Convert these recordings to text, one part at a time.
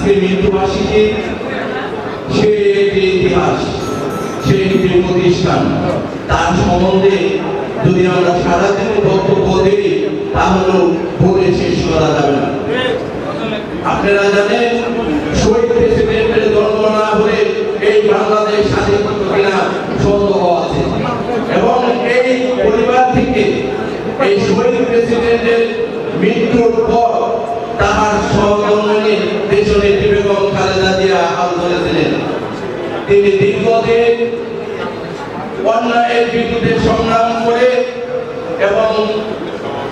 আজকে মৃত্যুবার্ষিকী, সে একটি ইতিহাস, সে একটি প্রতিষ্ঠান। তার সম্বন্ধে যদি আমরা সারাদিন বক্তব্য দিই তাহলেও বলে শেষ করা যাবে না। আপনারা জানেন, শহীদ প্রেসিডেন্টের জন্ম না হলে এই বাংলাদেশ স্বাধীন হতো কিনা সন্দেহ আছে, এবং এই পরিবার থেকে এই শহীদ প্রেসিডেন্টের মৃত্যুর পর তার সহধর্মিণী দেশনেত্রী বেগম খালেদা জিয়া হাল ধরেছিলেন। তিনি দীর্ঘদিন অন্যায়ের বিরুদ্ধে সংগ্রাম করে এবং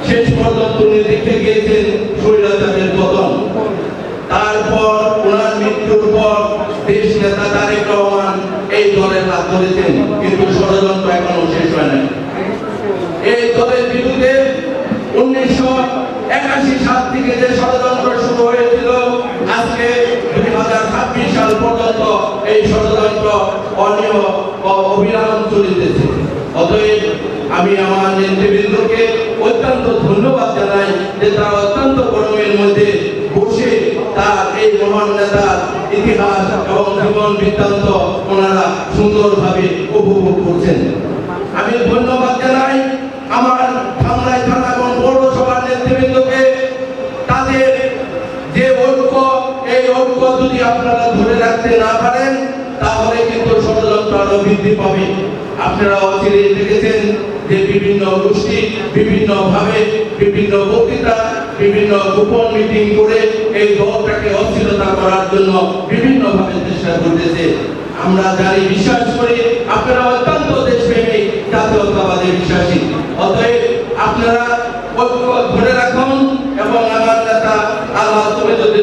শেষ পর্যন্ত উনি দেখে গিয়েছেন স্বৈরাচারের পতন। তারপর ওনার মৃত্যুর পর দেশ নেতা তারেক রহমান এই দলের হাত ধরেছেন, কিন্তু ষড়যন্ত্র এখনো শেষ হয় নাই। এই দলের বিরুদ্ধে 1981 সাল থেকে যে ষড়যন্ত্র শুরু হয়েছিল, আজকে 2026 সাল পর্যন্ত এই ষড়যন্ত্র অবিরাম চলিতেছে। অতএব আমি আমার নেতৃবৃন্দকে অত্যন্ত ধন্যবাদ জানাই যে তারা অত্যন্ত গরমের মধ্যে বসে তার এই মহান নেতার ইতিহাস এবং জীবন বৃত্তান্ত ওনারা সুন্দরভাবে উপভোগ করছেন। আমি ধন্যবাদ জানাই আমার ধামরাই থানা এবং পৌরসভার নেতৃবৃন্দকে। তাদের যে ঐক্য, এই ঐক্য যদি আপনারা ধরে রাখতে না পারেন তাহলে কিন্তু ষড়যন্ত্র আরো বৃদ্ধি পাবে। আপনারা অচিরে দেখেছেন যে বিভিন্ন গোষ্ঠী বিভিন্ন ভাবে বিভিন্ন বক্তৃতা বিভিন্ন গোপন মিটিং করে এই দলটাকে অস্থিরতা করার জন্য বিভিন্ন ভাবে চেষ্টা করতেছে। আমরা জানি, বিশ্বাস করি আপনারা অত্যন্ত দেশপ্রেমিক, জাতীয়তাবাদী বিশ্বাসী। অতএব আপনারা ঐক্য ধরে রাখুন এবং আমার নেতা আল্লাহ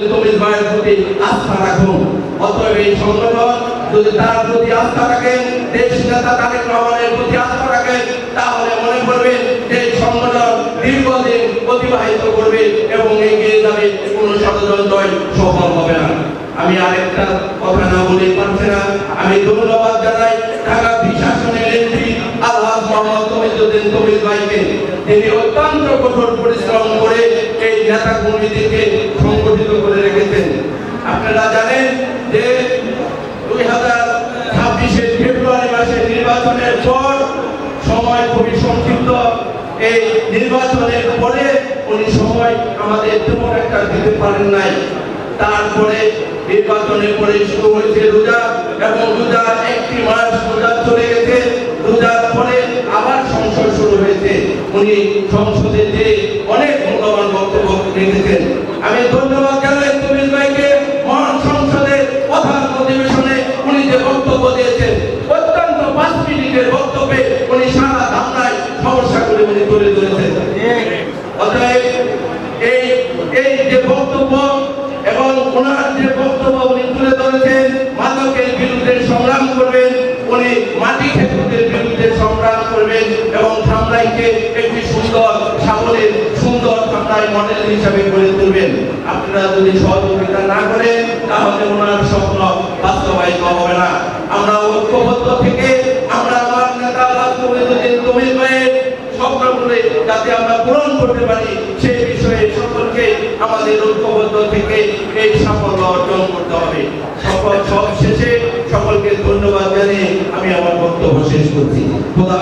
তমিজ ভাইয়ের প্রতি আস্থা রাখুন। অতএব এই সংগঠন যদি তার প্রতি আস্থা রাখেন, দেশ নেতা তারেক রহমানের প্রতি আস্থা রাখেন, তাহলে মনে করবেন যে সংগঠন দীর্ঘদিন অতিবাহিত করবে এবং এগিয়ে যাবে, কোন ষড়যন্ত্রই সফল হবে না। আমি আরেকটা কথা না বলে পারছি না। আমি ধন্যবাদ জানাই ঢাকা প্রশাসনের এমপি আলহাজ মোহাম্মদ তমিজ ভাইকে। তিনি অত্যন্ত কঠোর পরিশ্রম করে এই নেতা কর্মীদেরকে সংগঠিত করে রেখেছেন। আপনারা জানেন যে 2026 ফেব্রুয়ারি মাসে নির্বাচনের পর সময় খুবই সংক্ষিপ্ত। এই নির্বাচনের পরে উনি সময় আমাদের তেমন একটা দিতে পারেন নাই। তারপরে নির্বাচনের পরে শুরু হয়েছে রোজা, এবং রোজা 1 মাস রোজা চলে গেছে। রোজার পরে আবার সংসদ শুরু হয়েছে। উনি সংসদে যে অনেক মূল্যবান বক্তব্য রেখেছেন। আমি ধন্যবাদ জানাই তমিজ ভাইকে। মহান সংসদের প্রধান অধিবেশনে উনি যে বক্তব্য দিয়েছেন, অত্যন্ত 5 মিনিটের বক্তব্যে উনি সারা ধামরাই সমস্যাগুলি উনি তুলে ধরেছেন। অতএব এই যে বক্তব্য এবং ওনার যে বক্তব্য উনি তুলে ধরেছেন, মাদকের বিরুদ্ধে সংগ্রাম করবেন, উনি মাটি খেকুদের বিরুদ্ধে সংগ্রাম করবেন এবং ধামরাইকে একটি সুন্দর সাবলীল সুন্দর ধামরাই মডেল হিসাবে গড়ে তুলবেন। আপনারা যদি সহযোগিতা না করেন তাহলে ওনার স্বপ্ন বাস্তবায়িত হবে না। আমরা ঐক্যবদ্ধ থেকে আমরা আমার নেতা তমিজ ভাইয়ের স্বপ্নগুলো যাতে আমরা পূরণ করতে পারি, সেই বিষয়ে সকলকে আমাদের ঐক্যবদ্ধ থেকে এই সাফল্য অর্জন করতে হবে। সব শেষে সকলকে ধন্যবাদ জানিয়ে আমি আমার বক্তব্য শেষ করছি। খোদা